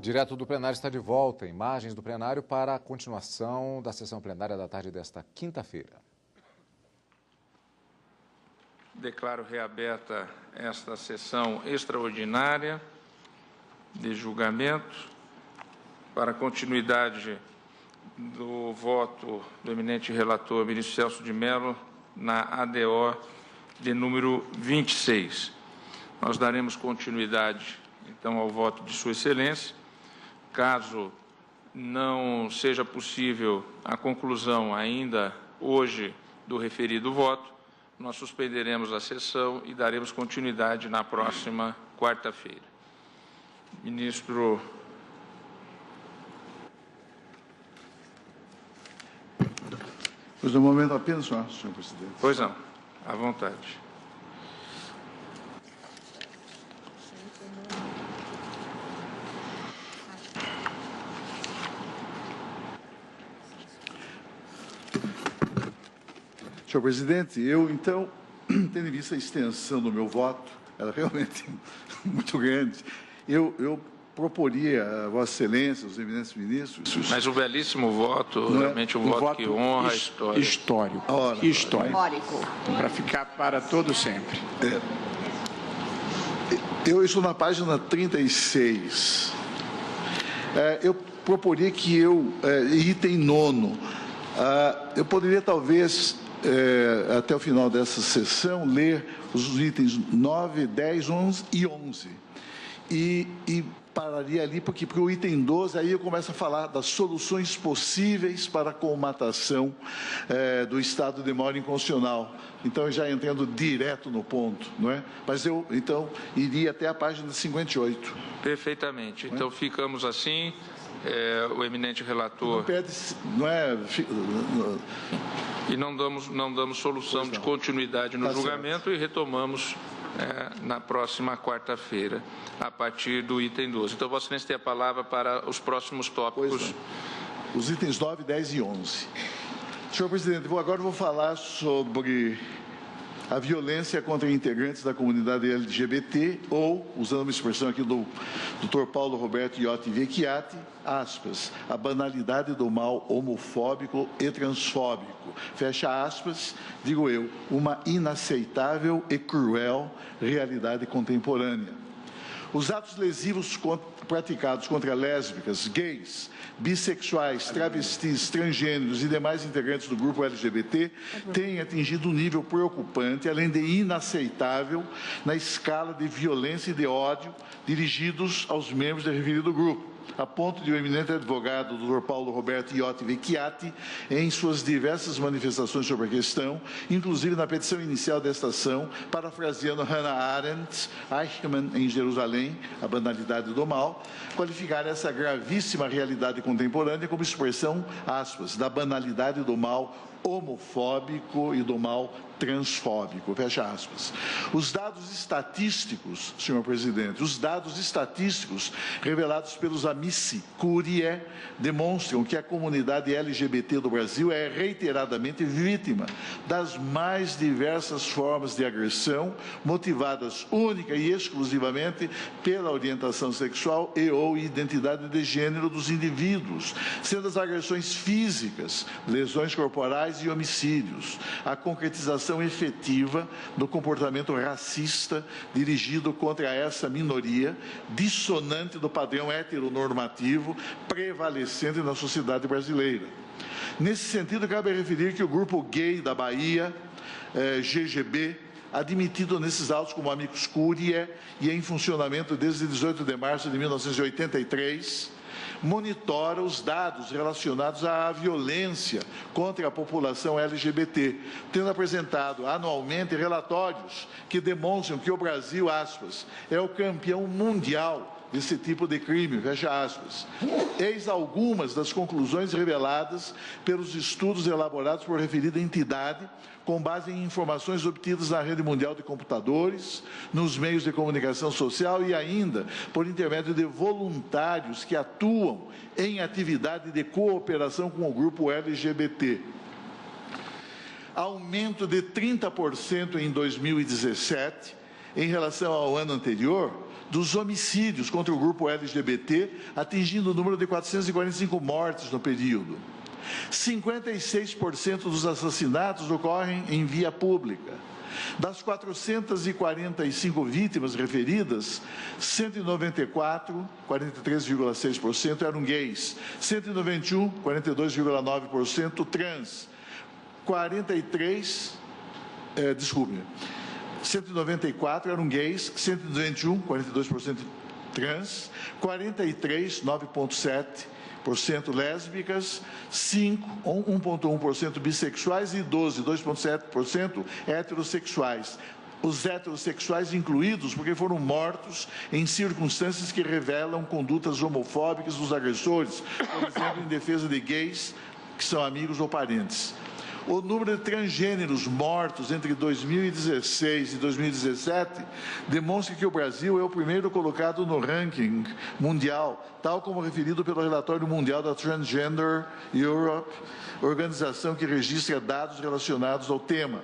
Direto do plenário está de volta, imagens do plenário para a continuação da sessão plenária da tarde desta quinta-feira. Declaro reaberta esta sessão extraordinária de julgamento para a continuidade do voto do eminente relator, ministro Celso de Mello, na ADO de número 26. Nós daremos continuidade, então, ao voto de Sua Excelência. Caso não seja possível a conclusão ainda hoje do referido voto, nós suspenderemos a sessão e daremos continuidade na próxima quarta-feira. Ministro. Pois, no momento apenas, senhor presidente. Pois não, à vontade. Senhor presidente, eu, então, tendo em vista a extensão do meu voto, ela realmente muito grande, eu proporia a Vossa Excelência, os eminentes ministros... Mas um belíssimo voto, realmente um voto que honra a história. Histórico, histórico, para ficar para todo sempre. Eu estou na página 36. Eu proporia que item 9, eu poderia talvez... até o final dessa sessão, ler os itens 9, 10, 11 e 11. E pararia ali, porque para o item 12, aí eu começo a falar das soluções possíveis para a colmatação do estado de mal inconstitucional. Então, já entrando direto no ponto, não é? Mas eu, então, iria até a página 58. Perfeitamente. Então, ficamos assim. O eminente relator... Não pede, não é... E não damos solução de continuidade no julgamento e retomamos na próxima quarta-feira, a partir do item 12. Então, Vossa Excelência tem a palavra para os próximos tópicos. Os itens 9, 10 e 11. Senhor presidente, agora vou falar sobre a violência contra integrantes da comunidade LGBT, ou, usando uma expressão aqui do Dr. Paulo Roberto Iotti Vecchiati, aspas, a banalidade do mal homofóbico e transfóbico, fecha aspas, digo eu, uma inaceitável e cruel realidade contemporânea. Os atos lesivos praticados contra lésbicas, gays, bissexuais, travestis, transgêneros e demais integrantes do grupo LGBT têm atingido um nível preocupante, além de inaceitável, na escala de violência e de ódio dirigidos aos membros do referido grupo, a ponto de o eminente advogado, Dr. Paulo Roberto Iotti Vecchiati, em suas diversas manifestações sobre a questão, inclusive na petição inicial desta ação, parafraseando Hannah Arendt, Eichmann em Jerusalém, a banalidade do mal, qualificar essa gravíssima realidade contemporânea como expressão, aspas, da banalidade do mal homofóbico e do mal transfóbico, fecha aspas. Os dados estatísticos, senhor presidente, os dados estatísticos revelados pelos Amici Curiae demonstram que a comunidade LGBT do Brasil é reiteradamente vítima das mais diversas formas de agressão, motivadas única e exclusivamente pela orientação sexual e ou identidade de gênero dos indivíduos, sendo as agressões físicas, lesões corporais e homicídios, a concretização efetiva do comportamento racista dirigido contra essa minoria, dissonante do padrão heteronormativo prevalecente na sociedade brasileira. Nesse sentido, cabe referir que o grupo gay da Bahia, GGB, admitido nesses autos como Amicus Curiae e em funcionamento desde 18 de março de 1983, monitora os dados relacionados à violência contra a população LGBT, tendo apresentado anualmente relatórios que demonstram que o Brasil, aspas, é o campeão mundial desse tipo de crime, fecha aspas. Eis algumas das conclusões reveladas pelos estudos elaborados por referida entidade, com base em informações obtidas na rede mundial de computadores, nos meios de comunicação social e ainda por intermédio de voluntários que atuam em atividade de cooperação com o grupo LGBT. Aumento de 30% em 2017, em relação ao ano anterior, dos homicídios contra o grupo LGBT, atingindo o número de 445 mortes no período. 56% dos assassinatos ocorrem em via pública. Das 445 vítimas referidas, 194, 43,6%, eram gays, 191, 42,9%, trans, 194 eram gays, 121, 42% trans, 43, 9,7% lésbicas, 1,1% bissexuais e 2,7% heterossexuais. Os heterossexuais incluídos porque foram mortos em circunstâncias que revelam condutas homofóbicas dos agressores, por exemplo, em defesa de gays que são amigos ou parentes. O número de transgêneros mortos entre 2016 e 2017 demonstra que o Brasil é o primeiro colocado no ranking mundial, tal como referido pelo relatório mundial da Transgender Europe, organização que registra dados relacionados ao tema.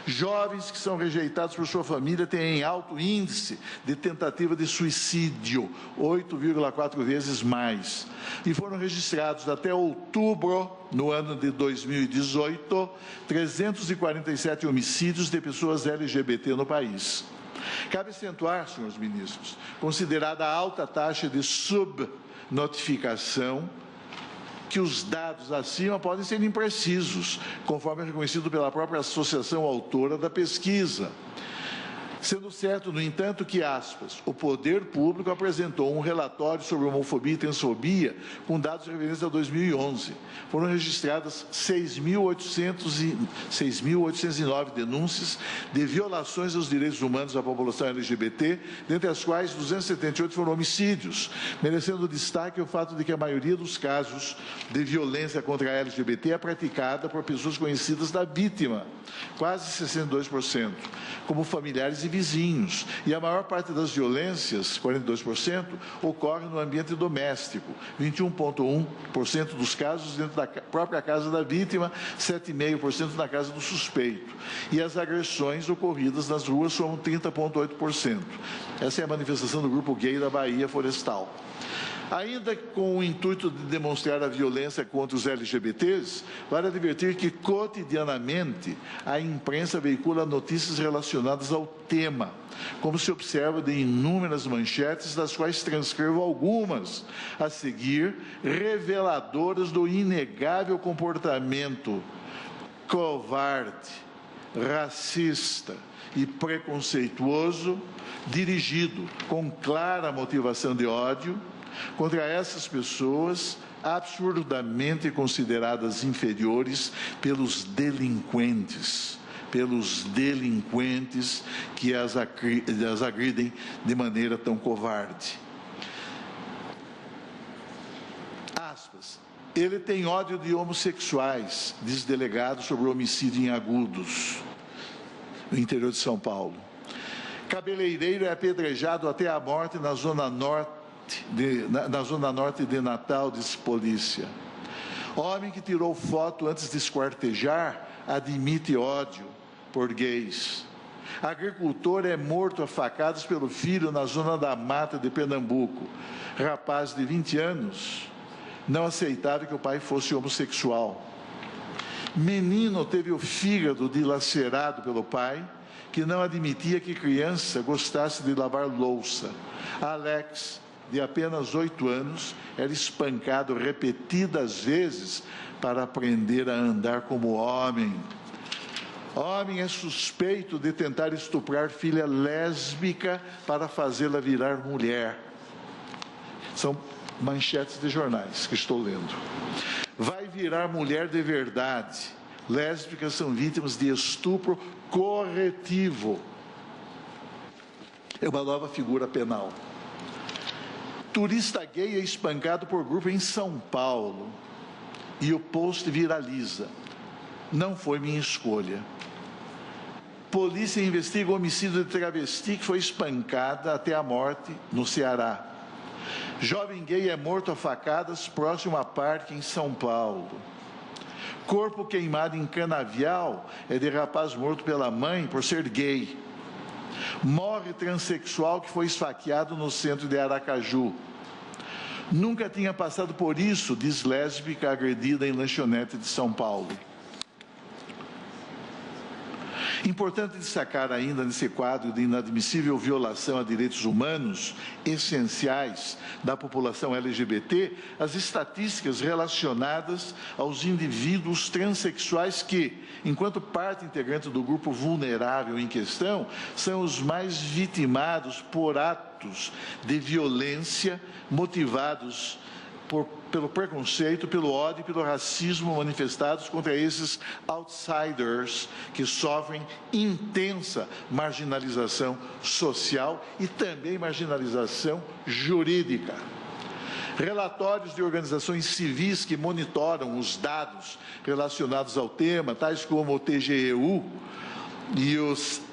Jovens que são rejeitados por sua família têm alto índice de tentativa de suicídio, 8,4 vezes mais. E foram registrados até outubro, no ano de 2018, 347 homicídios de pessoas LGBT no país. Cabe acentuar, senhores ministros, considerada a alta taxa de subnotificação, que os dados acima podem ser imprecisos, conforme é reconhecido pela própria associação autora da pesquisa. Sendo certo, no entanto, que, aspas, o poder público apresentou um relatório sobre homofobia e transfobia com dados referentes a 2011. Foram registradas 6.809 denúncias de violações aos direitos humanos da população LGBT, dentre as quais 278 foram homicídios, merecendo destaque o fato de que a maioria dos casos de violência contra a LGBT é praticada por pessoas conhecidas da vítima, quase 62%, como familiares e vizinhos, e a maior parte das violências, 42%, ocorre no ambiente doméstico, 21,1% dos casos dentro da própria casa da vítima, 7,5% na casa do suspeito. E as agressões ocorridas nas ruas são 30,8%. Essa é a manifestação do grupo gay da Bahia Florestal. Ainda com o intuito de demonstrar a violência contra os LGBTs, vale advertir que, cotidianamente, a imprensa veicula notícias relacionadas ao tema, como se observa de inúmeras manchetes, das quais transcrevo algumas a seguir, reveladoras do inegável comportamento covarde, racista e preconceituoso, dirigido com clara motivação de ódio, contra essas pessoas absurdamente consideradas inferiores pelos delinquentes que as agridem de maneira tão covarde. Aspas. Ele tem ódio de homossexuais, diz delegado sobre o homicídio em Agudos, no interior de São Paulo. Cabeleireiro é apedrejado até a morte na zona norte de Natal, diz polícia. Homem que tirou foto antes de esquartejar admite ódio por gays. Agricultor é morto a facadas pelo filho na zona da Mata de Pernambuco. Rapaz de 20 anos não aceitava que o pai fosse homossexual. Menino teve o fígado dilacerado pelo pai, que não admitia que criança gostasse de lavar louça. Alex, de apenas 8 anos, era espancado repetidas vezes para aprender a andar como homem. Homem é suspeito de tentar estuprar filha lésbica para fazê-la virar mulher. São manchetes de jornais que estou lendo. Vai virar mulher de verdade. Lésbicas são vítimas de estupro corretivo. É uma nova figura penal. Turista gay é espancado por grupo em São Paulo e o post viraliza. Não foi minha escolha. Polícia investiga o homicídio de travesti que foi espancada até a morte no Ceará. Jovem gay é morto a facadas próximo a parque em São Paulo. Corpo queimado em Canavial é de rapaz morto pela mãe por ser gay. Morre transexual que foi esfaqueado no centro de Aracaju. Nunca tinha passado por isso, diz lésbica agredida em lanchonete de São Paulo. Importante destacar ainda nesse quadro de inadmissível violação a direitos humanos essenciais da população LGBT, as estatísticas relacionadas aos indivíduos transexuais que, enquanto parte integrante do grupo vulnerável em questão, são os mais vitimados por atos de violência motivados pelo preconceito, pelo ódio e pelo racismo manifestados contra esses outsiders que sofrem intensa marginalização social e também marginalização jurídica. Relatórios de organizações civis que monitoram os dados relacionados ao tema, tais como o TGEU,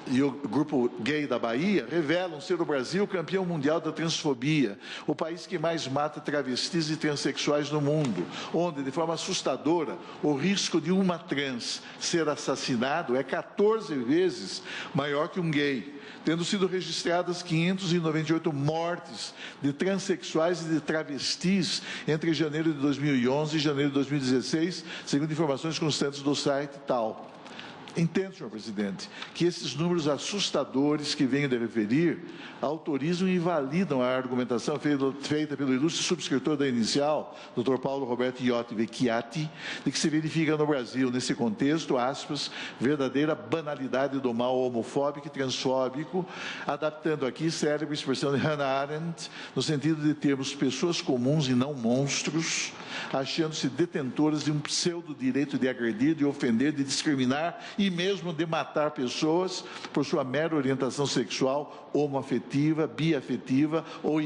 e o Grupo Gay da Bahia, revelam ser o Brasil campeão mundial da transfobia, o país que mais mata travestis e transexuais no mundo, onde, de forma assustadora, o risco de uma trans ser assassinado é 14 vezes maior que um gay, tendo sido registradas 598 mortes de transexuais e de travestis entre janeiro de 2011 e janeiro de 2016, segundo informações constantes do site tal. Entendo, senhor presidente, que esses números assustadores que venho de referir autorizam e validam a argumentação feita pelo ilustre subscritor da inicial, Dr. Paulo Roberto Iotti Vecchiati, de que se verifica no Brasil, nesse contexto, aspas, verdadeira banalidade do mal homofóbico e transfóbico, adaptando aqui célebre expressão de Hannah Arendt, no sentido de termos pessoas comuns e não monstros, achando-se detentoras de um pseudo-direito de agredir, de ofender, de discriminar e mesmo de matar pessoas por sua mera orientação sexual, homoafetiva, biafetiva ou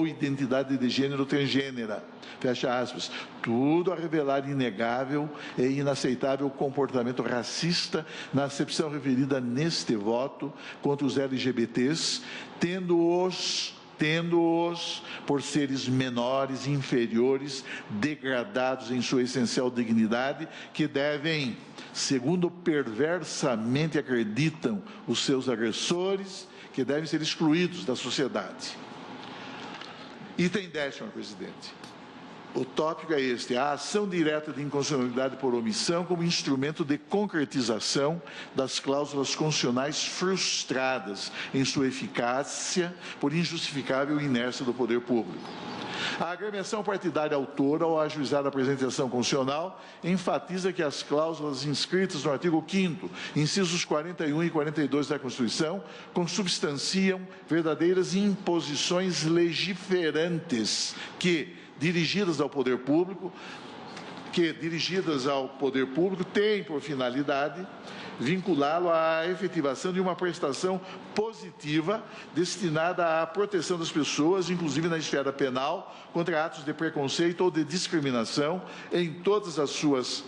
identidade de gênero transgênera. Fecha aspas. Tudo a revelar inegável e inaceitável comportamento racista na acepção referida neste voto contra os LGBTs, tendo-os por seres menores, inferiores, degradados em sua essencial dignidade, que devem, segundo perversamente acreditam os seus agressores, que devem ser excluídos da sociedade. Item 10, senhor presidente. O tópico é este: a ação direta de inconstitucionalidade por omissão como instrumento de concretização das cláusulas constitucionais frustradas em sua eficácia por injustificável inércia do poder público. A agremiação partidária autora, ao ajuizar a apresentação constitucional, enfatiza que as cláusulas inscritas no artigo 5º, incisos 41 e 42 da Constituição, consubstanciam verdadeiras imposições legiferantes que, dirigidas ao poder público, têm por finalidade vinculá-lo à efetivação de uma prestação positiva destinada à proteção das pessoas, inclusive na esfera penal, contra atos de preconceito ou de discriminação em todas as suas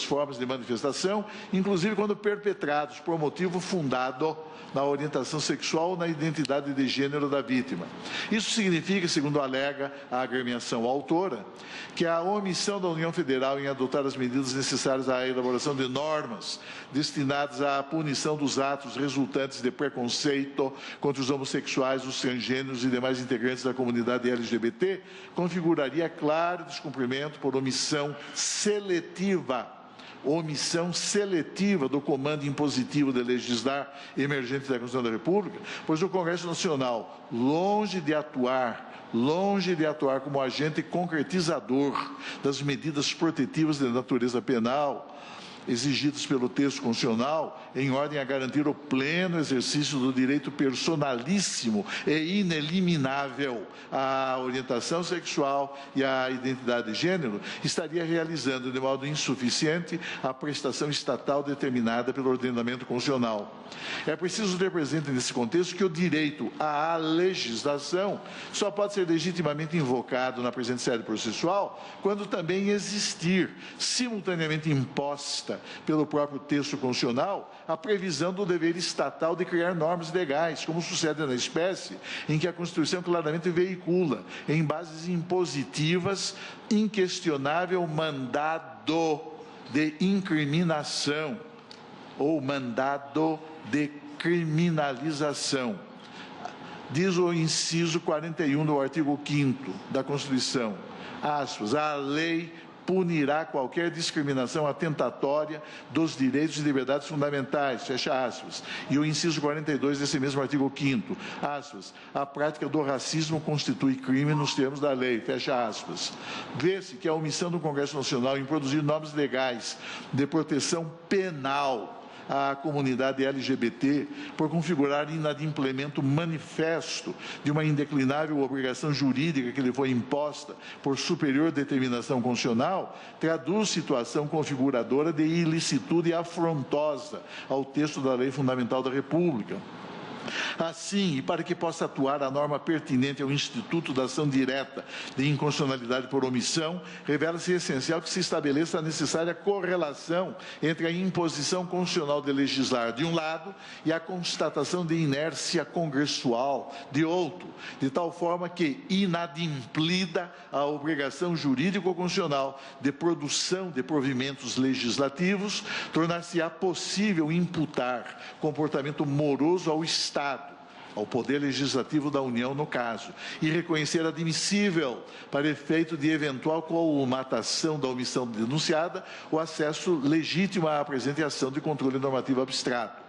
formas de manifestação, inclusive quando perpetrados por motivo fundado na orientação sexual ou na identidade de gênero da vítima. Isso significa, segundo alega a agremiação autora, que a omissão da União Federal em adotar as medidas necessárias à elaboração de normas destinadas à punição dos atos resultantes de preconceito contra os homossexuais, os transgêneros e demais integrantes da comunidade LGBT configuraria claro descumprimento por omissão seletiva do comando impositivo de legislar emergente da Constituição da República, pois o Congresso Nacional, longe de atuar como agente concretizador das medidas protetivas de natureza penal exigidos pelo texto constitucional, em ordem a garantir o pleno exercício do direito personalíssimo e ineliminável à orientação sexual e à identidade de gênero, estaria realizando de modo insuficiente a prestação estatal determinada pelo ordenamento constitucional. É preciso ter presente nesse contexto que o direito à legislação só pode ser legitimamente invocado na presente sede processual quando também existir, simultaneamente imposta pelo próprio texto constitucional, a previsão do dever estatal de criar normas legais, como sucede na espécie, em que a Constituição claramente veicula, em bases impositivas, inquestionável mandado de incriminação ou mandado de criminalização. Diz o inciso 41 do artigo 5º da Constituição, aspas, a lei punirá qualquer discriminação atentatória dos direitos e liberdades fundamentais, fecha aspas. E o inciso 42 desse mesmo artigo 5º, aspas, a prática do racismo constitui crime nos termos da lei, fecha aspas. Vê-se que a omissão do Congresso Nacional em produzir normas legais de proteção penal à comunidade LGBT, por configurar inadimplemento manifesto de uma indeclinável obrigação jurídica que lhe foi imposta por superior determinação constitucional, traduz situação configuradora de ilicitude afrontosa ao texto da Lei Fundamental da República. Assim, e para que possa atuar a norma pertinente ao Instituto da Ação Direta de Inconstitucionalidade por Omissão, revela-se essencial que se estabeleça a necessária correlação entre a imposição constitucional de legislar, de um lado, e a constatação de inércia congressual, de outro, de tal forma que, inadimplida a obrigação jurídico-constitucional de produção de provimentos legislativos, tornar-se-á possível imputar comportamento moroso ao Estado, ao Poder Legislativo da União, no caso, e reconhecer admissível, para efeito de eventual colmatação da omissão denunciada, o acesso legítimo à presente ação de controle normativo abstrato.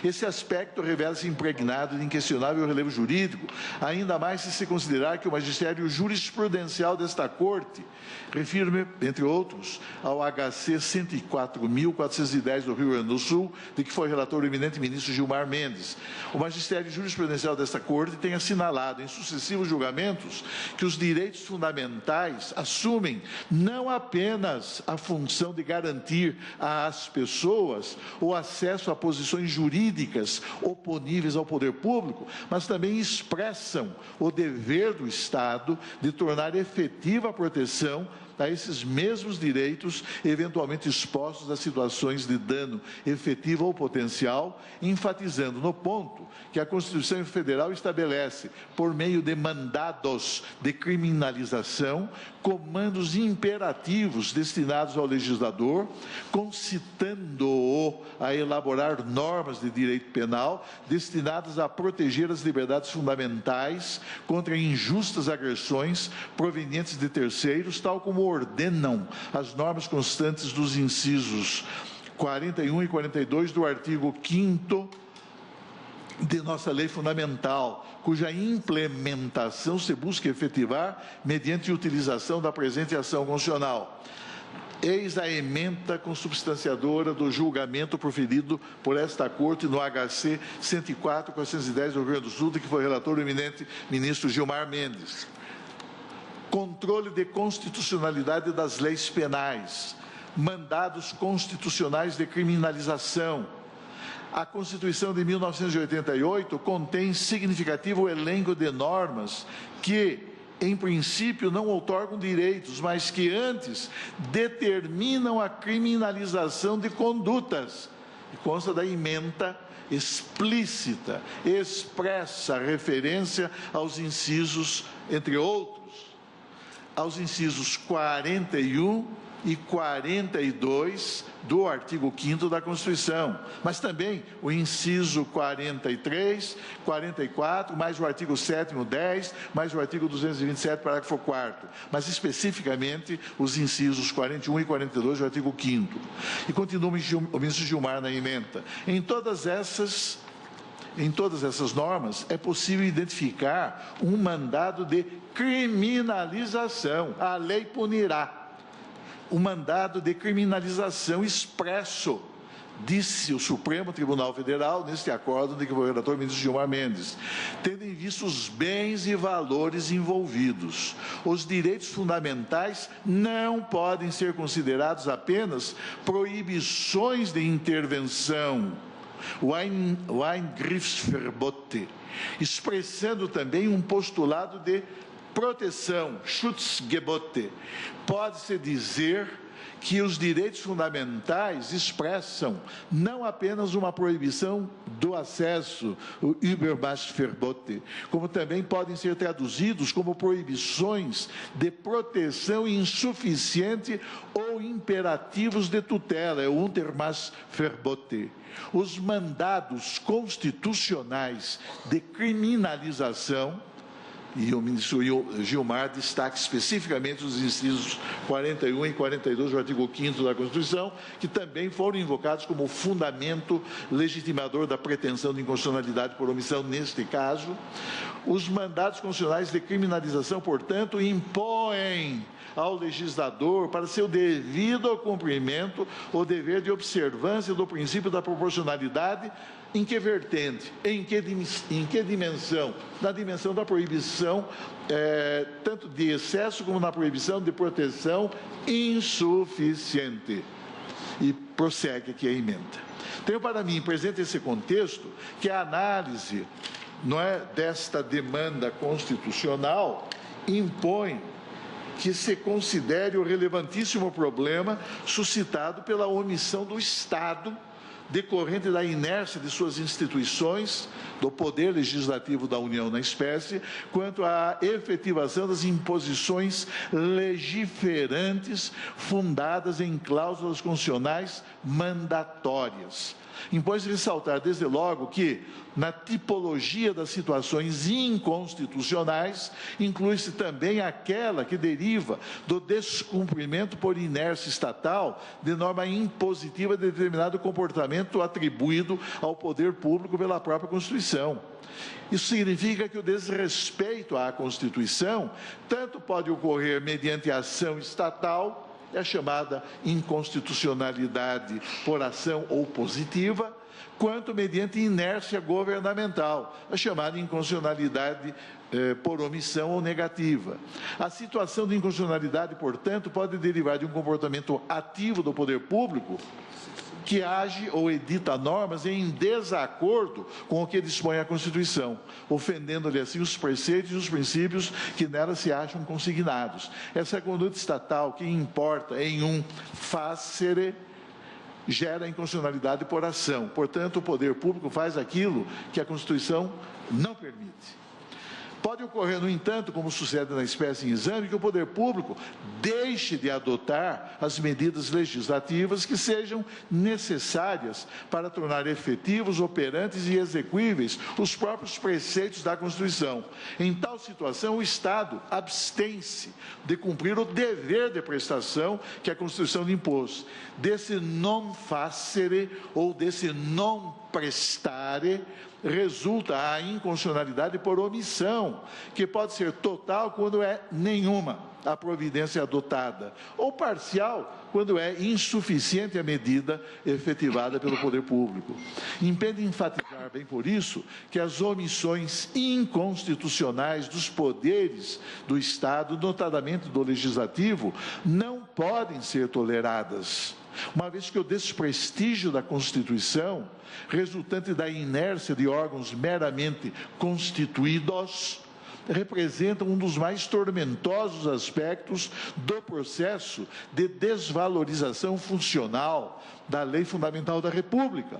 Esse aspecto revela-se impregnado de inquestionável relevo jurídico, ainda mais se considerar que o magistério jurisprudencial desta Corte, refiro-me, entre outros, ao HC 104.410 do Rio Grande do Sul, de que foi relator o eminente ministro Gilmar Mendes. O magistério jurisprudencial desta Corte tem assinalado em sucessivos julgamentos que os direitos fundamentais assumem não apenas a função de garantir às pessoas o acesso a posições jurídicas oponíveis ao poder público, mas também expressam o dever do Estado de tornar efetiva a proteção a esses mesmos direitos, eventualmente expostos a situações de dano efetivo ou potencial, enfatizando no ponto que a Constituição Federal estabelece, por meio de mandados de criminalização, comandos imperativos destinados ao legislador, concitando-o a elaborar normas de direito penal destinadas a proteger as liberdades fundamentais contra injustas agressões provenientes de terceiros, tal como ordenam as normas constantes dos incisos 41 e 42 do artigo 5º de nossa lei fundamental, cuja implementação se busca efetivar mediante utilização da presente ação constitucional. Eis a ementa consubstanciadora do julgamento proferido por esta Corte no HC 104.410 do Rio Grande do Sul, de que foi relator o eminente ministro Gilmar Mendes. Controle de constitucionalidade das leis penais, mandados constitucionais de criminalização. A Constituição de 1988 contém significativo elenco de normas que, em princípio, não outorgam direitos, mas que antes determinam a criminalização de condutas. E consta da ementa explícita, expressa referência aos incisos, entre outros, aos incisos 41 e 42 do artigo 5º da Constituição, mas também o inciso 43, 44, mais o artigo 7º, 10, mais o artigo 227, parágrafo 4º, mas especificamente os incisos 41 e 42 do artigo 5º. E continua o ministro Gilmar na ementa. Em todas essas normas, é possível identificar um mandado de criminalização. A lei punirá. Um mandado de criminalização expresso, disse o Supremo Tribunal Federal, neste acórdão de que foi o relator ministro Gilmar Mendes, tendo em vista os bens e valores envolvidos. Os direitos fundamentais não podem ser considerados apenas proibições de intervenção, o Eingriffsverbot, expressando também um postulado de proteção, Schutzgebot. Pode-se dizer que os direitos fundamentais expressam não apenas uma proibição do acesso, o Übermachtverbot, como também podem ser traduzidos como proibições de proteção insuficiente ou imperativos de tutela, é o Untermachtverbot. Os mandados constitucionais de criminalização, e o ministro Gilmar destaca especificamente os incisos 41 e 42 do artigo 5º da Constituição, que também foram invocados como fundamento legitimador da pretensão de inconstitucionalidade por omissão neste caso. Os mandados constitucionais de criminalização, portanto, impõem ao legislador, para seu devido cumprimento, o dever de observância do princípio da proporcionalidade. Em que vertente? Em que dimensão? Na dimensão da proibição, tanto de excesso como na proibição de proteção insuficiente. E prossegue aqui a emenda. Tenho para mim, presente esse contexto, que a análise desta demanda constitucional impõe que se considere o relevantíssimo problema suscitado pela omissão do Estado, decorrente da inércia de suas instituições, do poder legislativo da União na espécie, quanto à efetivação das imposições legiferantes fundadas em cláusulas constitucionais mandatórias. Impõe-se ressaltar, desde logo, que, na tipologia das situações inconstitucionais, inclui-se também aquela que deriva do descumprimento por inércia estatal de norma impositiva de determinado comportamento atribuído ao poder público pela própria Constituição. Isso significa que o desrespeito à Constituição tanto pode ocorrer mediante ação estatal, é a chamada inconstitucionalidade por ação ou positiva, quanto mediante inércia governamental, a chamada inconstitucionalidade por omissão ou negativa. A situação de inconstitucionalidade, portanto, pode derivar de um comportamento ativo do poder público que age ou edita normas em desacordo com o que dispõe a Constituição, ofendendo-lhe assim os preceitos e os princípios que nela se acham consignados. Essa conduta estatal que importa em um facere gera inconstitucionalidade por ação. Portanto, o poder público faz aquilo que a Constituição não permite. Pode ocorrer, no entanto, como sucede na espécie em exame, que o poder público deixe de adotar as medidas legislativas que sejam necessárias para tornar efetivos, operantes e execuíveis os próprios preceitos da Constituição. Em tal situação, o Estado abstém-se de cumprir o dever de prestação que a Constituição lhe impôs. Desse non facere ou desse non prestare resulta a inconstitucionalidade por omissão, que pode ser total quando é nenhuma a providência adotada, ou parcial quando é insuficiente a medida efetivada pelo poder público. Impede enfatizar, bem por isso, que as omissões inconstitucionais dos poderes do Estado, notadamente do Legislativo, não podem ser toleradas, uma vez que o desprestígio da Constituição, resultante da inércia de órgãos meramente constituídos, representa um dos mais tormentosos aspectos do processo de desvalorização funcional da Lei Fundamental da República,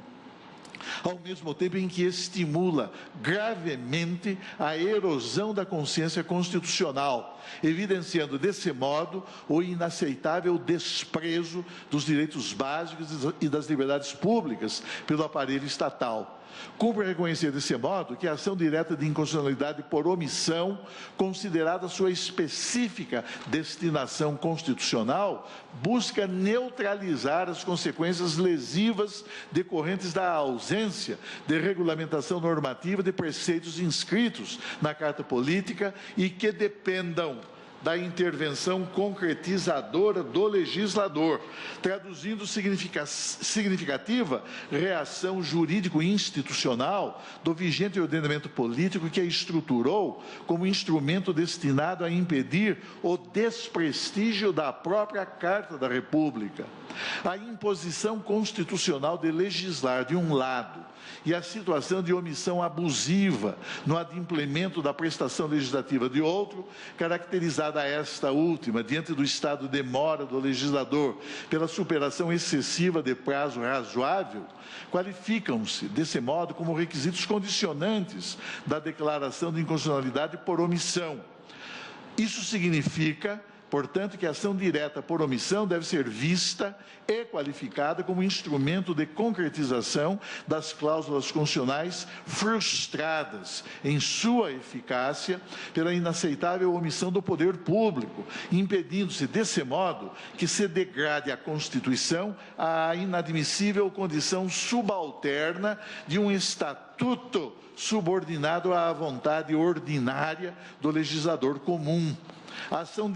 ao mesmo tempo em que estimula gravemente a erosão da consciência constitucional, evidenciando desse modo o inaceitável desprezo dos direitos básicos e das liberdades públicas pelo aparelho estatal. Cumpre reconhecer desse modo que a ação direta de inconstitucionalidade por omissão, considerada sua específica destinação constitucional, busca neutralizar as consequências lesivas decorrentes da ausência de regulamentação normativa de preceitos inscritos na Carta Política e que dependam da intervenção concretizadora do legislador, traduzindo significativa reação jurídico-institucional do vigente ordenamento político que a estruturou como instrumento destinado a impedir o desprestígio da própria Carta da República. A imposição constitucional de legislar, de um lado, e a situação de omissão abusiva no adimplemento da prestação legislativa de outro, caracterizada apresentada a esta última, diante do estado de demora do legislador pela superação excessiva de prazo razoável, qualificam-se, desse modo, como requisitos condicionantes da declaração de inconstitucionalidade por omissão. Isso significa, portanto, que a ação direta por omissão deve ser vista e qualificada como instrumento de concretização das cláusulas constitucionais frustradas em sua eficácia pela inaceitável omissão do poder público, impedindo-se, desse modo, que se degrade a Constituição à inadmissível condição subalterna de um estatuto subordinado à vontade ordinária do legislador comum. A ação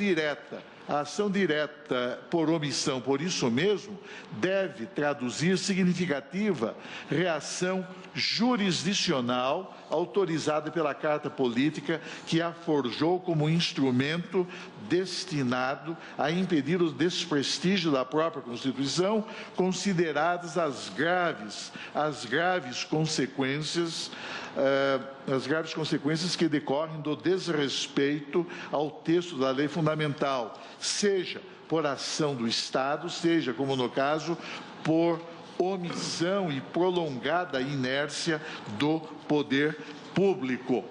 direta por omissão, por isso mesmo, deve traduzir significativa reação jurisdicional autorizada pela Carta Política, que a forjou como instrumento destinado a impedir o desprestígio da própria Constituição, consideradas as graves consequências que decorrem do desrespeito ao texto da lei fundamental, seja por ação do Estado, seja, como no caso, por omissão e prolongada inércia do poder público.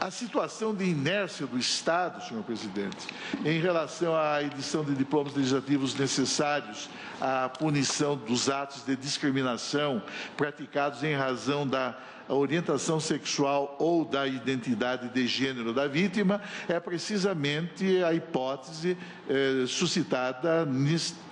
A situação de inércia do Estado, senhor presidente, em relação à edição de diplomas legislativos necessários à punição dos atos de discriminação praticados em razão da orientação sexual ou da identidade de gênero da vítima, é precisamente a hipótese suscitada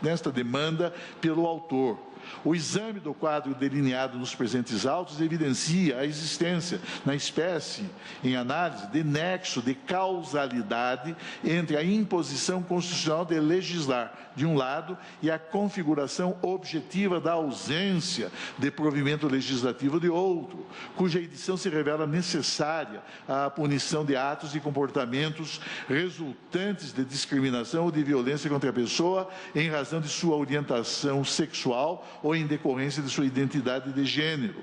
nesta demanda pelo autor. O exame do quadro delineado nos presentes autos evidencia a existência, na espécie em análise, de nexo de causalidade entre a imposição constitucional de legislar, de um lado, e a configuração objetiva da ausência de provimento legislativo, de outro, cuja edição se revela necessária à punição de atos e comportamentos resultantes de discriminação ou de violência contra a pessoa em razão de sua orientação sexual ou em decorrência de sua identidade de gênero.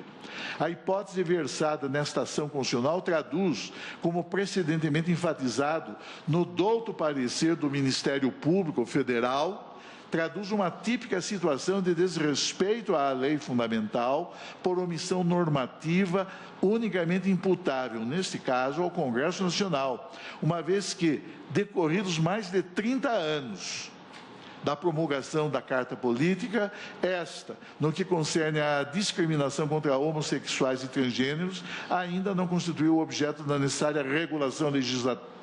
A hipótese versada nesta ação constitucional traduz, como precedentemente enfatizado no douto parecer do Ministério Público Federal, traduz uma típica situação de desrespeito à lei fundamental por omissão normativa unicamente imputável, neste caso, ao Congresso Nacional, uma vez que, decorridos mais de 30 anos da promulgação da Carta Política, esta, no que concerne à discriminação contra homossexuais e transgêneros, ainda não constituiu objeto da necessária regulação legislativa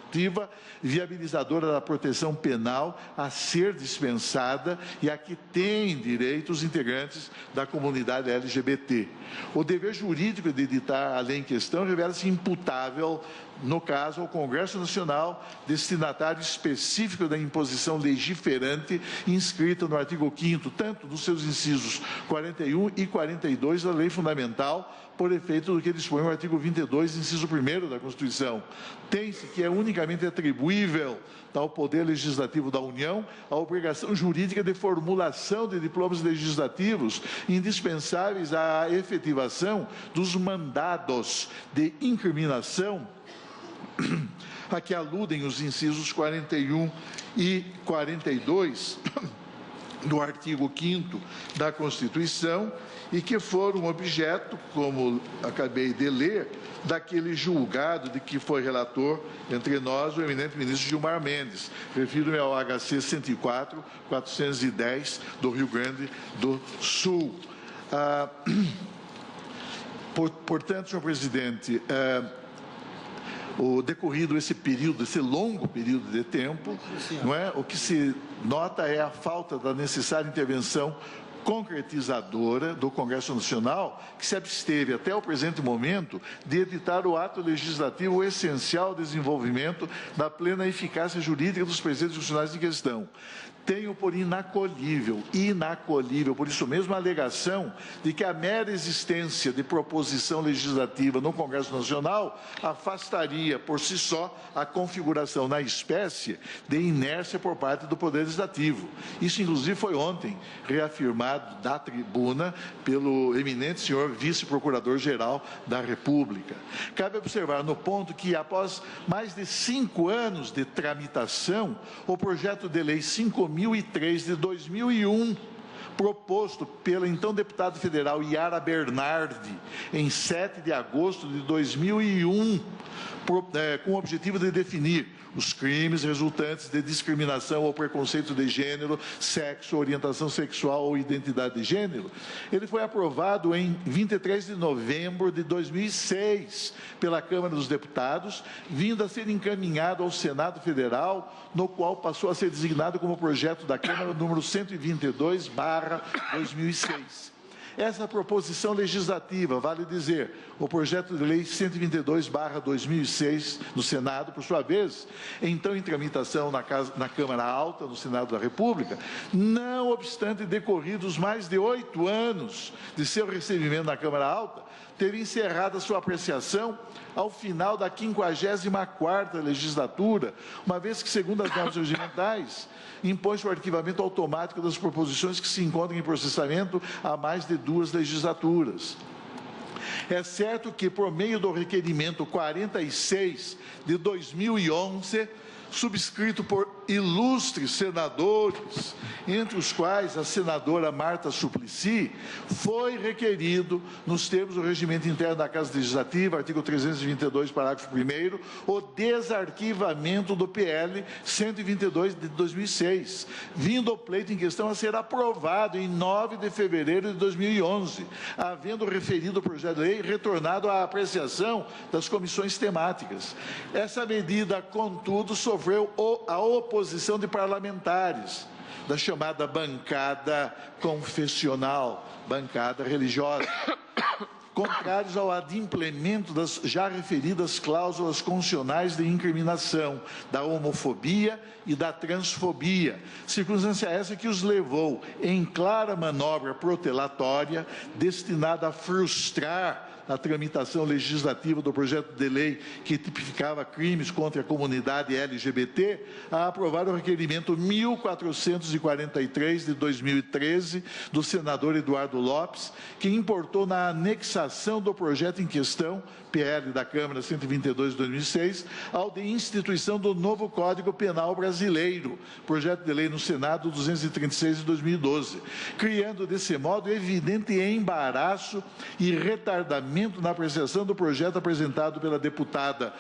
viabilizadora da proteção penal a ser dispensada e a que têm direito os integrantes da comunidade LGBT. O dever jurídico de editar a lei em questão revela-se imputável, no caso, ao Congresso Nacional, destinatário específico da imposição legiferante inscrita no artigo 5º, tanto dos seus incisos 41 e 42 da Lei Fundamental, por efeito do que dispõe o artigo 22, inciso 1º da Constituição. Tem-se que é unicamente atribuível ao Poder Legislativo da União a obrigação jurídica de formulação de diplomas legislativos indispensáveis à efetivação dos mandados de incriminação a que aludem os incisos 41 e 42 do artigo 5º da Constituição e que foram objeto, como acabei de ler, daquele julgado de que foi relator entre nós o eminente ministro Gilmar Mendes. Refiro-me ao HC 104-410 do Rio Grande do Sul. Portanto, senhor presidente, o decorrido esse período, esse longo período de tempo, não é? O que se nota é a falta da necessária intervenção concretizadora do Congresso Nacional, que se absteve até o presente momento de editar o ato legislativo essencial ao desenvolvimento da plena eficácia jurídica dos preceitos constitucionais em questão. Tenho por inacolível, por isso mesmo, a alegação de que a mera existência de proposição legislativa no Congresso Nacional afastaria, por si só, a configuração na espécie de inércia por parte do Poder Legislativo. Isso, inclusive, foi ontem reafirmado mencionado da tribuna pelo eminente senhor vice-procurador-geral da República. Cabe observar no ponto que, após mais de 5 anos de tramitação, o projeto de lei 5.003 de 2001, proposto pela então deputada federal Yara Bernardi, em 7 de agosto de 2001, com o objetivo de definir os crimes resultantes de discriminação ou preconceito de gênero, sexo, orientação sexual ou identidade de gênero. Ele foi aprovado em 23 de novembro de 2006 pela Câmara dos Deputados, vindo a ser encaminhado ao Senado Federal, no qual passou a ser designado como projeto da Câmara número 122/2006. Essa proposição legislativa, vale dizer, o projeto de lei 122/2006 no Senado, por sua vez, então em tramitação na Câmara Alta, no Senado da República, não obstante decorridos mais de 8 anos de seu recebimento na Câmara Alta, teve encerrada sua apreciação ao final da 54ª legislatura, uma vez que, segundo as normas regimentais, impõe-se o arquivamento automático das proposições que se encontram em processamento há mais de 2 legislaturas. É certo que, por meio do requerimento 46 de 2011, subscrito por ilustres senadores, entre os quais a senadora Marta Suplicy, foi requerido, nos termos do regimento interno da Casa Legislativa, artigo 322, parágrafo 1º, o desarquivamento do PL 122 de 2006, vindo o pleito em questão a ser aprovado em 9 de fevereiro de 2011, havendo referido o projeto de lei retornado à apreciação das comissões temáticas. Essa medida, contudo, sofreu a oposição de parlamentares da chamada bancada confessional, bancada religiosa, contrários ao adimplemento das já referidas cláusulas constitucionais de incriminação da homofobia e da transfobia, circunstância essa que os levou em clara manobra protelatória, destinada a frustrar a tramitação legislativa do projeto de lei que tipificava crimes contra a comunidade LGBT, a aprovar o requerimento 1443 de 2013 do senador Eduardo Lopes, que importou na anexação do projeto em questão, PL da Câmara 122 de 2006, ao de instituição do novo Código Penal Brasileiro, projeto de lei no Senado 236 de 2012, criando desse modo evidente embaraço e retardamento na apreciação do projeto apresentado pela deputada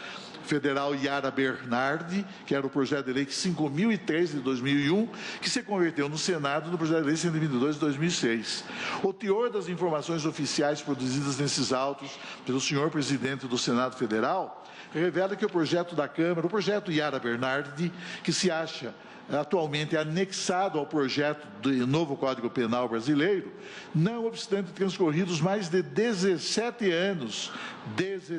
federal Yara Bernardi, que era o projeto de lei 5.003 de 2001, que se converteu no Senado no projeto de lei 122 de 2006. O teor das informações oficiais produzidas nesses autos pelo senhor presidente do Senado Federal revela que o projeto da Câmara, o projeto Yara Bernardi, que se acha atualmente anexado ao projeto do novo Código Penal Brasileiro, não obstante transcorridos mais de 17 anos desde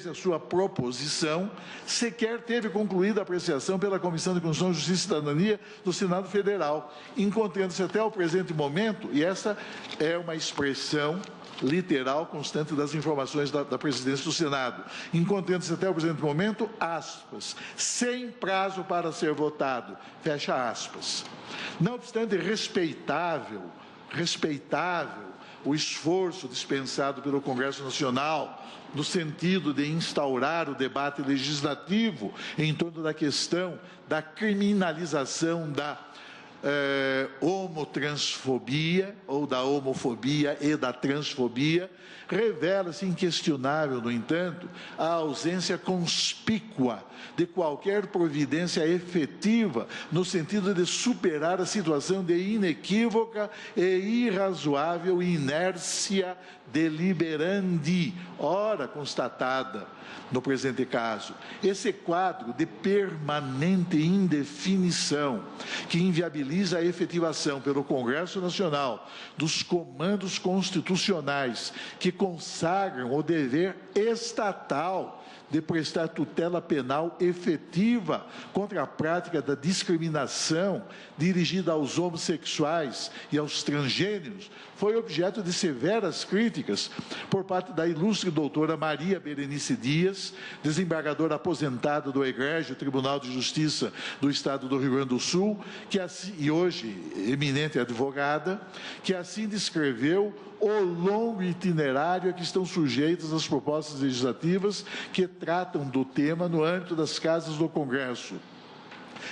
a sua proposição, sequer teve concluída a apreciação pela Comissão de Constituição, Justiça e Cidadania do Senado Federal, encontrando-se até o presente momento, e essa é uma expressão literal constante das informações da presidência do Senado, encontrando-se até o presente momento, aspas, sem prazo para ser votado, fecha aspas. Não obstante respeitável o esforço dispensado pelo Congresso Nacional no sentido de instaurar o debate legislativo em torno da questão da criminalização da homotransfobia, ou da homofobia e da transfobia, revela-se inquestionável, no entanto, a ausência conspícua de qualquer providência efetiva no sentido de superar a situação de inequívoca e irrazoável inércia deliberandi, ora constatada no presente caso. Esse quadro de permanente indefinição que inviabiliza a efetivação pelo Congresso Nacional dos comandos constitucionais que consagram o dever estatal de prestar tutela penal efetiva contra a prática da discriminação dirigida aos homossexuais e aos transgêneros, foi objeto de severas críticas por parte da ilustre doutora Maria Berenice Dias, desembargadora aposentada do Egrégio Tribunal de Justiça do Estado do Rio Grande do Sul, e hoje eminente advogada, que assim descreveu o longo itinerário a que estão sujeitas as propostas legislativas que tratam do tema no âmbito das casas do Congresso.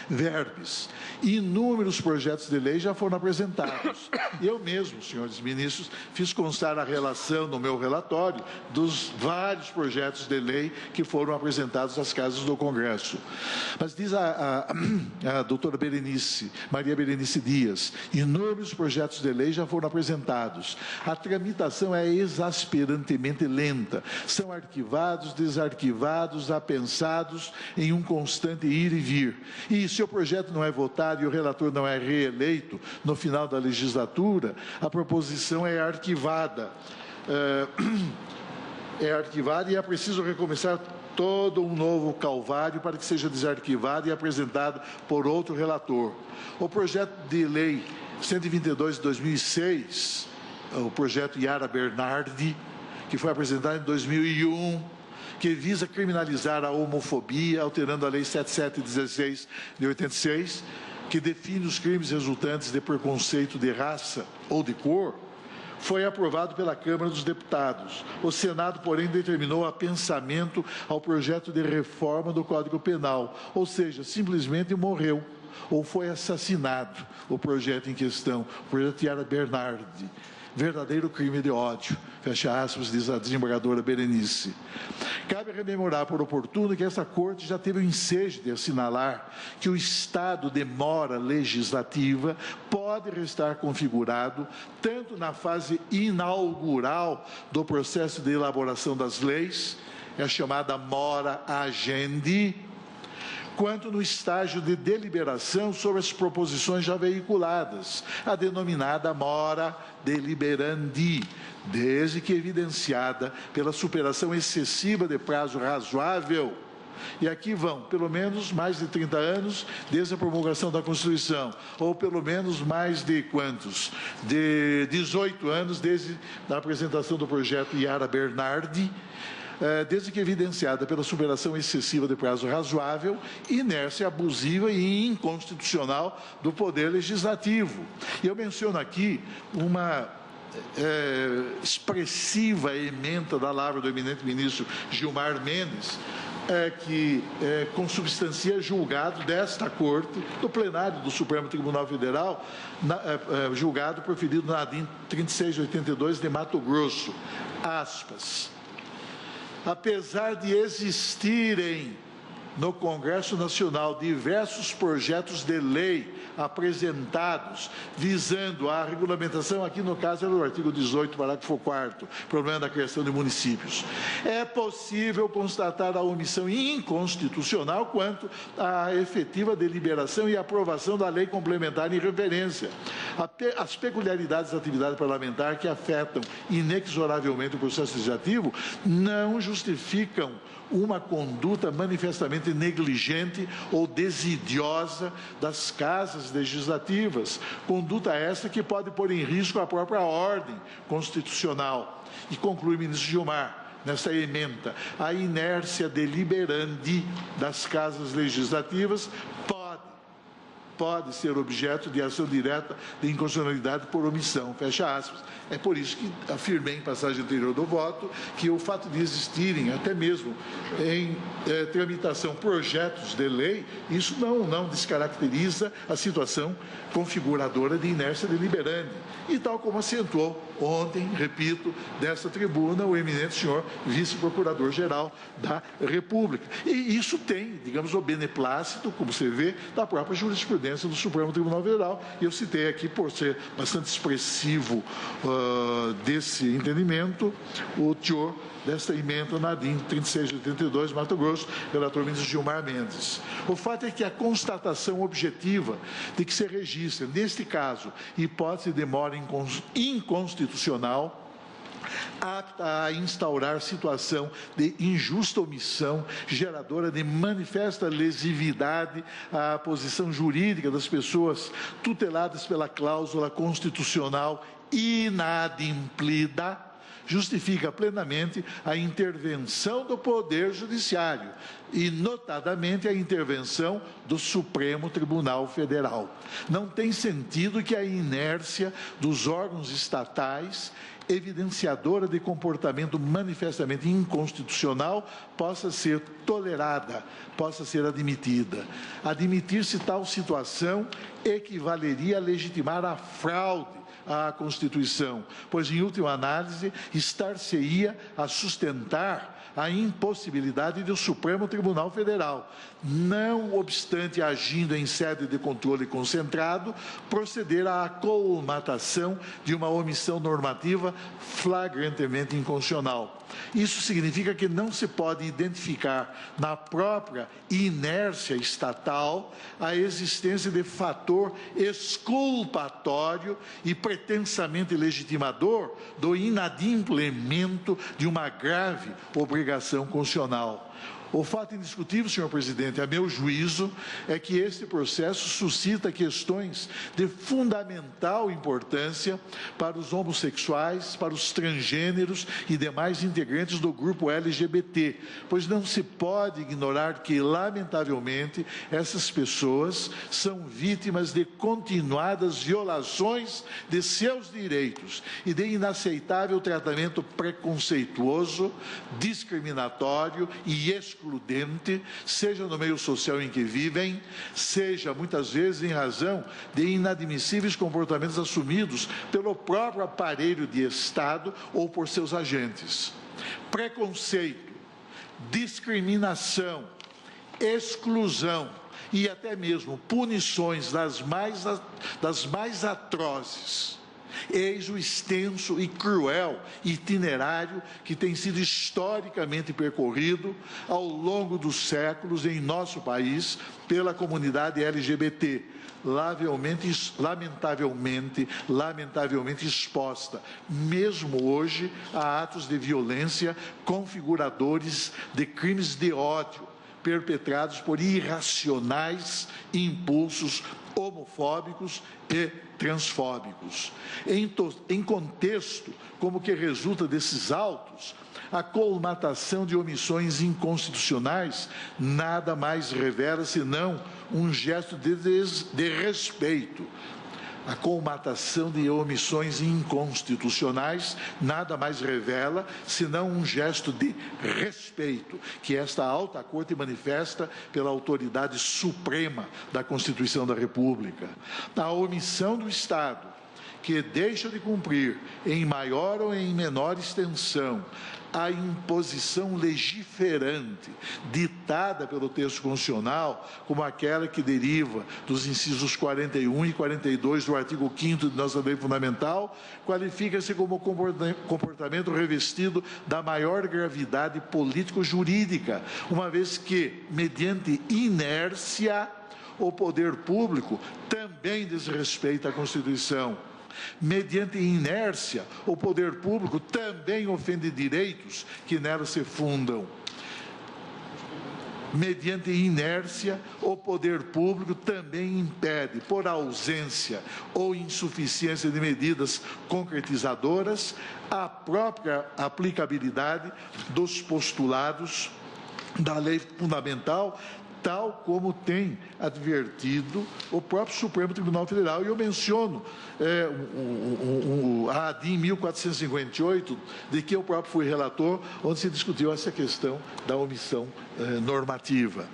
Verbes. Inúmeros projetos de lei já foram apresentados. Eu mesmo, senhores ministros, fiz constar a relação no meu relatório dos vários projetos de lei que foram apresentados às casas do Congresso. Mas diz a doutora Maria Berenice Dias, inúmeros projetos de lei já foram apresentados. A tramitação é exasperantemente lenta. São arquivados, desarquivados, apensados em um constante ir e vir. E se o projeto não é votado e o relator não é reeleito no final da legislatura, a proposição é arquivada. É arquivada e é preciso recomeçar todo um novo calvário para que seja desarquivado e apresentado por outro relator. O projeto de lei 122 de 2006, o projeto Yara Bernardi, que foi apresentado em 2001, que visa criminalizar a homofobia, alterando a Lei 7716 de 86, que define os crimes resultantes de preconceito de raça ou de cor, foi aprovado pela Câmara dos Deputados. O Senado, porém, determinou apensamento ao projeto de reforma do Código Penal, ou seja, simplesmente morreu ou foi assassinado o projeto em questão, o projeto Yara Bernardi. Verdadeiro crime de ódio, fecha aspas, diz a desembargadora Berenice. Cabe rememorar por oportuno que essa Corte já teve o ensejo de assinalar que o estado de mora legislativa pode restar configurado tanto na fase inaugural do processo de elaboração das leis, é a chamada mora agendi, quanto no estágio de deliberação sobre as proposições já veiculadas, a denominada mora deliberandi, desde que evidenciada pela superação excessiva de prazo razoável. E aqui vão, pelo menos, mais de 30 anos desde a promulgação da Constituição, ou pelo menos mais de quantos? De 18 anos desde a apresentação do projeto Yara Bernardi, desde que evidenciada pela superação excessiva de prazo razoável, inércia abusiva e inconstitucional do Poder Legislativo. E eu menciono aqui uma expressiva ementa da lavra do eminente ministro Gilmar Mendes, que consubstancia julgado desta Corte, do plenário do Supremo Tribunal Federal, julgado proferido na ADIM 3682 de Mato Grosso. Aspas. Apesar de existirem no Congresso Nacional diversos projetos de lei apresentados visando a regulamentação, aqui no caso era o artigo 18, parágrafo 4º, problema da criação de municípios. É possível constatar a omissão inconstitucional quanto à efetiva deliberação e aprovação da lei complementar em referência. As peculiaridades da atividade parlamentar que afetam inexoravelmente o processo legislativo não justificam uma conduta manifestamente negligente ou desidiosa das casas legislativas, conduta essa que pode pôr em risco a própria ordem constitucional. E conclui o ministro Gilmar, nessa ementa, a inércia deliberandi das casas legislativas pode ser objeto de ação direta de inconstitucionalidade por omissão, fecha aspas. É por isso que afirmei em passagem anterior do voto que o fato de existirem, até mesmo em tramitação, projetos de lei, isso não descaracteriza a situação configuradora de inércia deliberante. E tal como acentuou ontem, repito, dessa tribuna, o eminente senhor vice-procurador-geral da República. E isso tem, digamos, o beneplácito, como você vê, da própria jurisprudência do Supremo Tribunal Federal. E eu citei aqui, por ser bastante expressivo desse entendimento, o teor desta emenda na ADIM 3682, Mato Grosso, relator ministro Gilmar Mendes. O fato é que a constatação objetiva de que se registra, neste caso, hipótese de mora inconstitucional, apta a instaurar situação de injusta omissão, geradora de manifesta lesividade à posição jurídica das pessoas tuteladas pela cláusula constitucional inadimplida, justifica plenamente a intervenção do Poder Judiciário e, notadamente, a intervenção do Supremo Tribunal Federal. Não tem sentido que a inércia dos órgãos estatais, evidenciadora de comportamento manifestamente inconstitucional, possa ser tolerada, possa ser admitida. Admitir-se tal situação equivaleria a legitimar a fraude à Constituição, pois, em última análise, estar-se-ia a sustentar a impossibilidade do Supremo Tribunal Federal, não obstante agindo em sede de controle concentrado, proceder à colmatação de uma omissão normativa flagrantemente inconstitucional. Isso significa que não se pode identificar na própria inércia estatal a existência de fator exculpatório e pretensamente legitimador do inadimplemento de uma grave obrigação constitucional. O fato indiscutível, senhor presidente, a meu juízo, é que este processo suscita questões de fundamental importância para os homossexuais, para os transgêneros e demais integrantes do grupo LGBT, pois não se pode ignorar que, lamentavelmente, essas pessoas são vítimas de continuadas violações de seus direitos e de inaceitável tratamento preconceituoso, discriminatório e excludente, seja no meio social em que vivem, seja muitas vezes em razão de inadmissíveis comportamentos assumidos pelo próprio aparelho de Estado ou por seus agentes. Preconceito, discriminação, exclusão e até mesmo punições das mais atrozes. Eis o extenso e cruel itinerário que tem sido historicamente percorrido ao longo dos séculos em nosso país pela comunidade LGBT, lamentavelmente exposta, mesmo hoje, a atos de violência configuradores de crimes de ódio, perpetrados por irracionais impulsos homofóbicos e transfóbicos. Em contexto como que resulta desses autos, a colmatação de omissões inconstitucionais nada mais revela senão um gesto de respeito. A colmatação de omissões inconstitucionais nada mais revela senão um gesto de respeito que esta alta corte manifesta pela autoridade suprema da Constituição da República. A omissão do Estado, que deixa de cumprir, em maior ou em menor extensão, a imposição legiferante ditada pelo texto constitucional, como aquela que deriva dos incisos 41 e 42 do artigo 5º de nossa lei fundamental, qualifica-se como comportamento revestido da maior gravidade político-jurídica, uma vez que, mediante inércia, o poder público também desrespeita a Constituição. Mediante inércia, o poder público também ofende direitos que nela se fundam. Mediante inércia, o poder público também impede, por ausência ou insuficiência de medidas concretizadoras, a própria aplicabilidade dos postulados da lei fundamental, tal como tem advertido o próprio Supremo Tribunal Federal. E eu menciono a ADIM 1458, de que eu próprio fui relator, onde se discutiu essa questão da omissão normativa.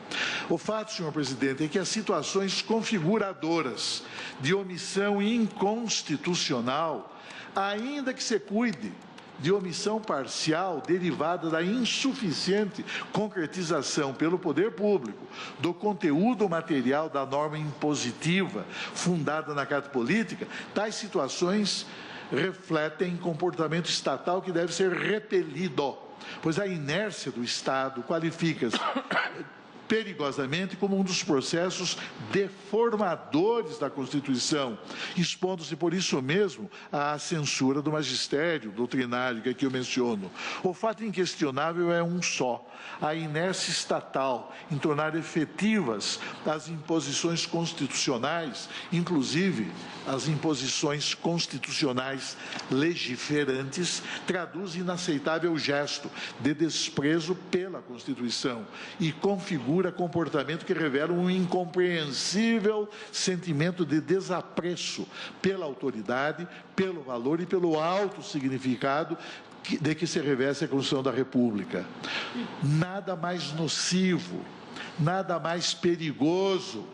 O fato, senhor presidente, é que as situações configuradoras de omissão inconstitucional, ainda que se cuide de omissão parcial derivada da insuficiente concretização pelo poder público do conteúdo material da norma impositiva fundada na Carta Política, tais situações refletem comportamento estatal que deve ser repelido, pois a inércia do Estado qualifica-se perigosamente como um dos processos deformadores da Constituição, expondo-se por isso mesmo à censura do magistério doutrinário que aqui eu menciono. O fato inquestionável é um só: a inércia estatal em tornar efetivas as imposições constitucionais, inclusive as imposições constitucionais legiferantes, traduz inaceitável gesto de desprezo pela Constituição e configura comportamento que revela um incompreensível sentimento de desapreço pela autoridade, pelo valor e pelo alto significado de que se reveste a Constituição da República. Nada mais nocivo, nada mais perigoso,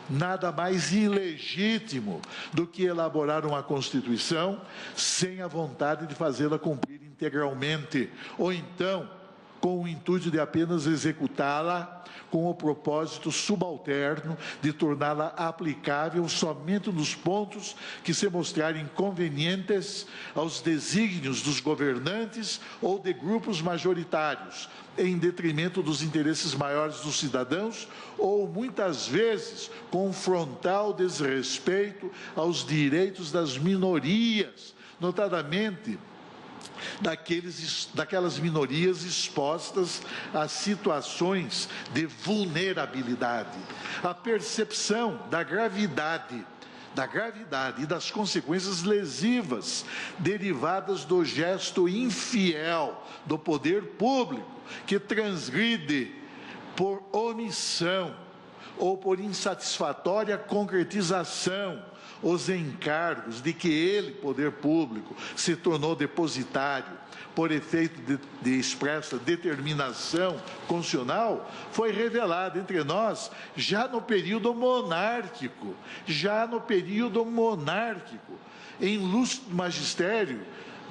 nada mais ilegítimo do que elaborar uma Constituição sem a vontade de fazê-la cumprir integralmente, ou então com o intuito de apenas executá-la com o propósito subalterno de torná-la aplicável somente nos pontos que se mostrarem convenientes aos desígnios dos governantes ou de grupos majoritários, em detrimento dos interesses maiores dos cidadãos, ou muitas vezes com frontal desrespeito aos direitos das minorias, notadamente daquelas minorias expostas a situações de vulnerabilidade. A percepção da gravidade e das consequências lesivas derivadas do gesto infiel do poder público, que transgride por omissão ou por insatisfatória concretização os encargos de que ele, poder público, se tornou depositário por efeito de expressa determinação constitucional, foi revelado entre nós já no período monárquico, em luz do magistério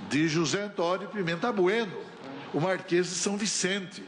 de José Antônio Pimenta Bueno, o Marquês de São Vicente,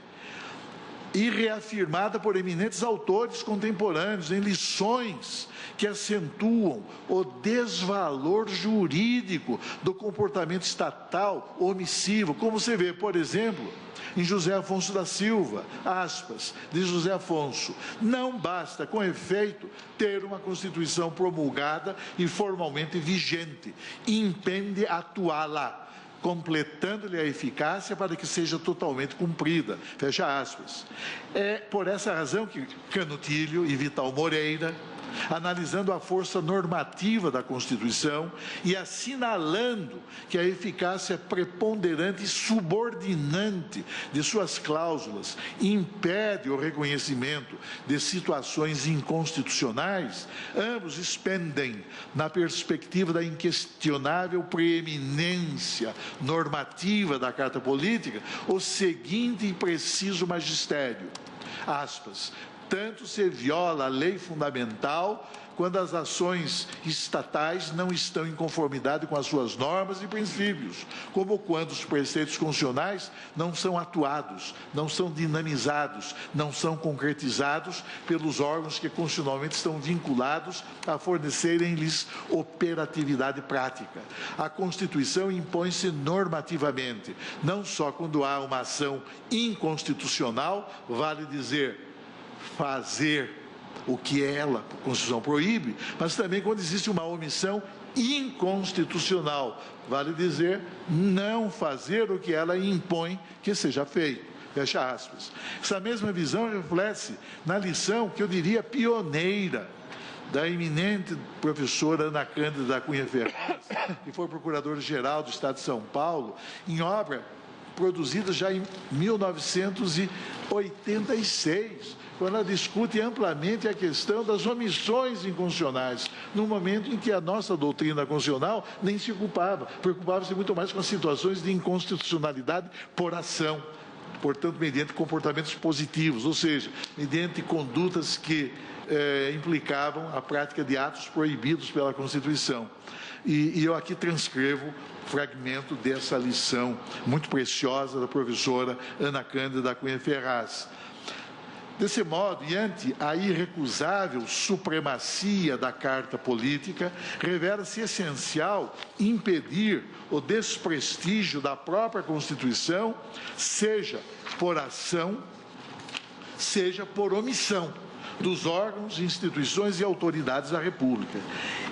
e reafirmada por eminentes autores contemporâneos em lições que acentuam o desvalor jurídico do comportamento estatal omissivo, como se vê, por exemplo, em José Afonso da Silva, aspas, de José Afonso: não basta, com efeito, ter uma Constituição promulgada e formalmente vigente, impende atuá-la, completando-lhe a eficácia para que seja totalmente cumprida. Fecha aspas. É por essa razão que Canutilho e Vital Moreira, analisando a força normativa da Constituição e assinalando que a eficácia preponderante e subordinante de suas cláusulas impede o reconhecimento de situações inconstitucionais, ambos expendem, na perspectiva da inquestionável preeminência normativa da Carta Política, o seguinte e preciso magistério, aspas: tanto se viola a lei fundamental quando as ações estatais não estão em conformidade com as suas normas e princípios, como quando os preceitos constitucionais não são atuados, não são dinamizados, não são concretizados pelos órgãos que constitucionalmente estão vinculados a fornecerem-lhes operatividade prática. A Constituição impõe-se normativamente, não só quando há uma ação inconstitucional, vale dizer, fazer o que ela, a Constituição, proíbe, mas também quando existe uma omissão inconstitucional, vale dizer, não fazer o que ela impõe que seja feito. Fecha aspas. Essa mesma visão reflete-se na lição que eu diria pioneira da eminente professora Ana Cândida da Cunha Ferraz, que foi procuradora-geral do Estado de São Paulo, em obra produzida já em 1986, quando ela discute amplamente a questão das omissões inconstitucionais, num momento em que a nossa doutrina constitucional nem se preocupava-se muito mais com as situações de inconstitucionalidade por ação, portanto, mediante comportamentos positivos, ou seja, mediante condutas que implicavam a prática de atos proibidos pela Constituição. E eu aqui transcrevo fragmento dessa lição muito preciosa da professora Ana Cândida da Cunha Ferraz. Desse modo, e ante a irrecusável supremacia da Carta Política, revela-se essencial impedir o desprestígio da própria Constituição, seja por ação, seja por omissão dos órgãos, instituições e autoridades da República.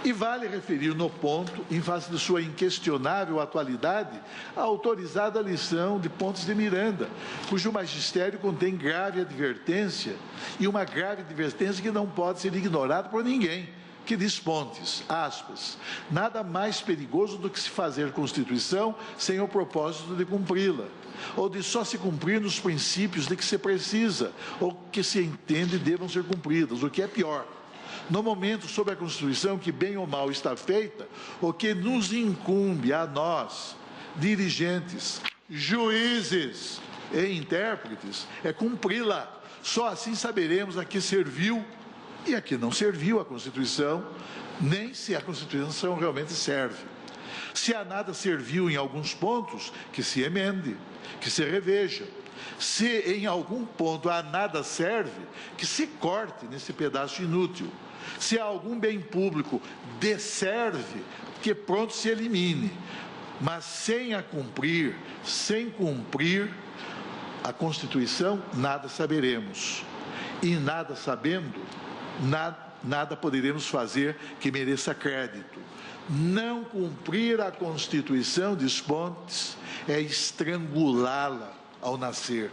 E vale referir no ponto, em face de sua inquestionável atualidade, a autorizada lição de Pontes de Miranda, cujo magistério contém grave advertência, e uma grave advertência que não pode ser ignorada por ninguém, que diz Pontes, aspas, nada mais perigoso do que se fazer Constituição sem o propósito de cumpri-la, ou de só se cumprir nos princípios de que se precisa, ou que se entende devam ser cumpridos, o que é pior. No momento, sob a Constituição, que bem ou mal está feita, o que nos incumbe a nós, dirigentes, juízes e intérpretes, é cumpri-la. Só assim saberemos a que serviu e a que não serviu a Constituição, nem se a Constituição realmente serve. Se a nada serviu em alguns pontos, que se emende, que se reveja. Se em algum ponto a nada serve, que se corte nesse pedaço inútil. Se há algum bem público desserve, que pronto se elimine. Mas sem cumprir a Constituição, nada saberemos. E nada sabendo, nada poderemos fazer que mereça crédito. Não cumprir a Constituição, diz Pontes, é estrangulá-la ao nascer.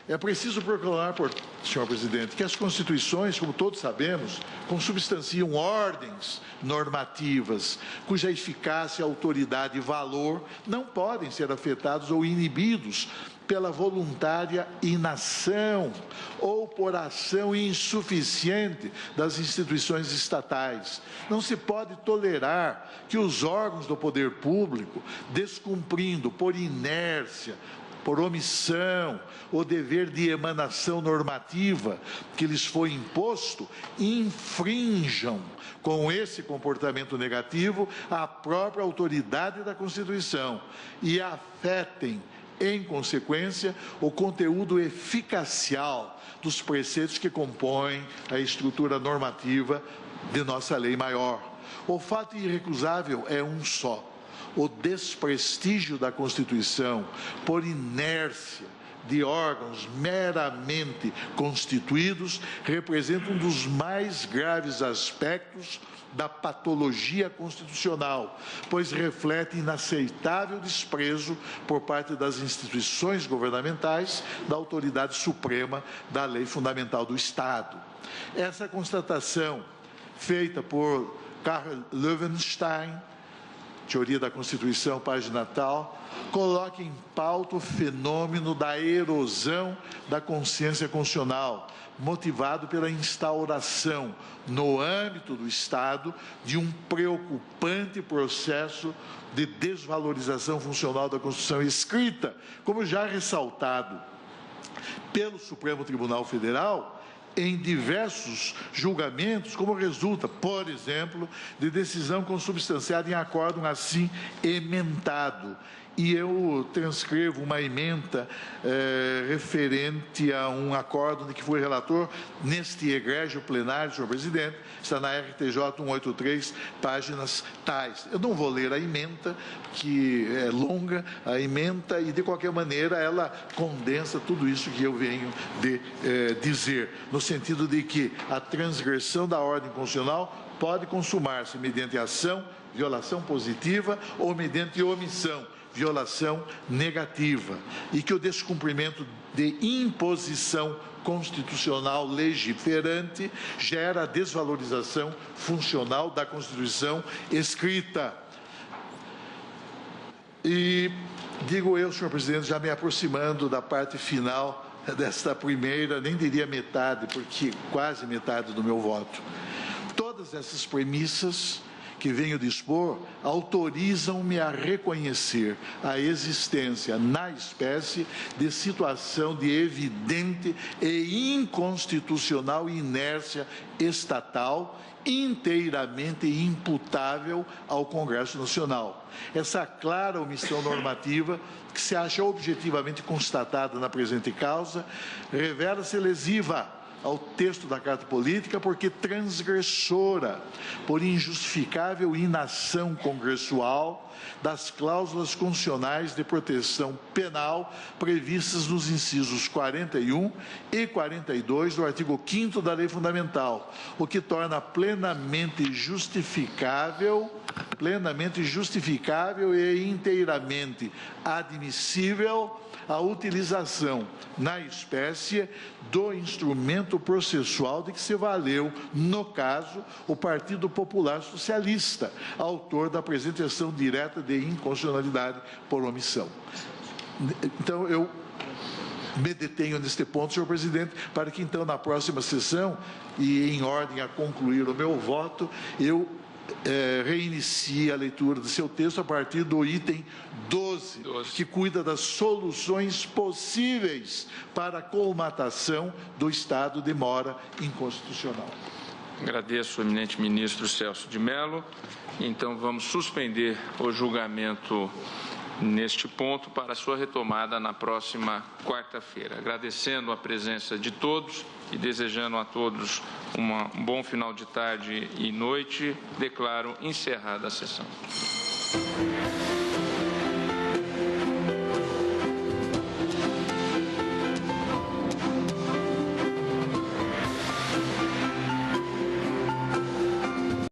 É preciso proclamar, senhor presidente, que as Constituições, como todos sabemos, consubstanciam ordens normativas, cuja eficácia, autoridade e valor não podem ser afetados ou inibidos pela voluntária inação ou por ação insuficiente das instituições estatais. Não se pode tolerar que os órgãos do poder público, descumprindo por inércia, por omissão, o dever de emanação normativa que lhes foi imposto, infringam com esse comportamento negativo a própria autoridade da Constituição e afetem, em consequência, o conteúdo eficacial dos preceitos que compõem a estrutura normativa de nossa lei maior. O fato irrecusável é um só: o desprestígio da Constituição por inércia de órgãos meramente constituídos representa um dos mais graves aspectos da patologia constitucional, pois reflete inaceitável desprezo por parte das instituições governamentais da autoridade suprema da lei fundamental do Estado. Essa constatação, feita por Karl Löwenstein, Teoria da Constituição, página tal, coloca em pauta o fenômeno da erosão da consciência constitucional, motivado pela instauração, no âmbito do Estado, de um preocupante processo de desvalorização funcional da Constituição escrita, como já ressaltado pelo Supremo Tribunal Federal, em diversos julgamentos, como resulta, por exemplo, de decisão consubstanciada em acórdão assim emendado. E eu transcrevo uma ementa referente a um acórdão de que fui relator neste egrégio plenário, senhor presidente, está na RTJ 183, páginas tais. Eu não vou ler a ementa, que é longa a ementa, e de qualquer maneira ela condensa tudo isso que eu venho de dizer, no sentido de que a transgressão da ordem constitucional pode consumar-se mediante ação, violação positiva ou mediante omissão, violação negativa, e que o descumprimento de imposição constitucional legiferante gera a desvalorização funcional da Constituição escrita. E digo eu, senhor presidente, já me aproximando da parte final desta primeira, nem diria metade, porque quase metade do meu voto. Todas essas premissas que venho dispor autorizam-me a reconhecer a existência na espécie de situação de evidente e inconstitucional inércia estatal inteiramente imputável ao Congresso Nacional. Essa clara omissão normativa, que se acha objetivamente constatada na presente causa, revela-se lesiva ao texto da Carta Política porque transgressora, por injustificável inação congressual das cláusulas constitucionais de proteção penal previstas nos incisos 41 e 42 do artigo 5º da Lei Fundamental, o que torna plenamente justificável e inteiramente admissível a utilização na espécie do instrumento processual de que se valeu, no caso, o Partido Popular Socialista, autor da apresentação direta de inconstitucionalidade por omissão. Então, eu me detenho neste ponto, senhor presidente, para que então na próxima sessão, e em ordem a concluir o meu voto, eu reinicie a leitura do seu texto a partir do item 12, que cuida das soluções possíveis para a colmatação do estado de mora inconstitucional. Agradeço ao eminente ministro Celso de Mello. Então, vamos suspender o julgamento neste ponto para sua retomada na próxima quarta-feira. Agradecendo a presença de todos e desejando a todos um bom final de tarde e noite, declaro encerrada a sessão.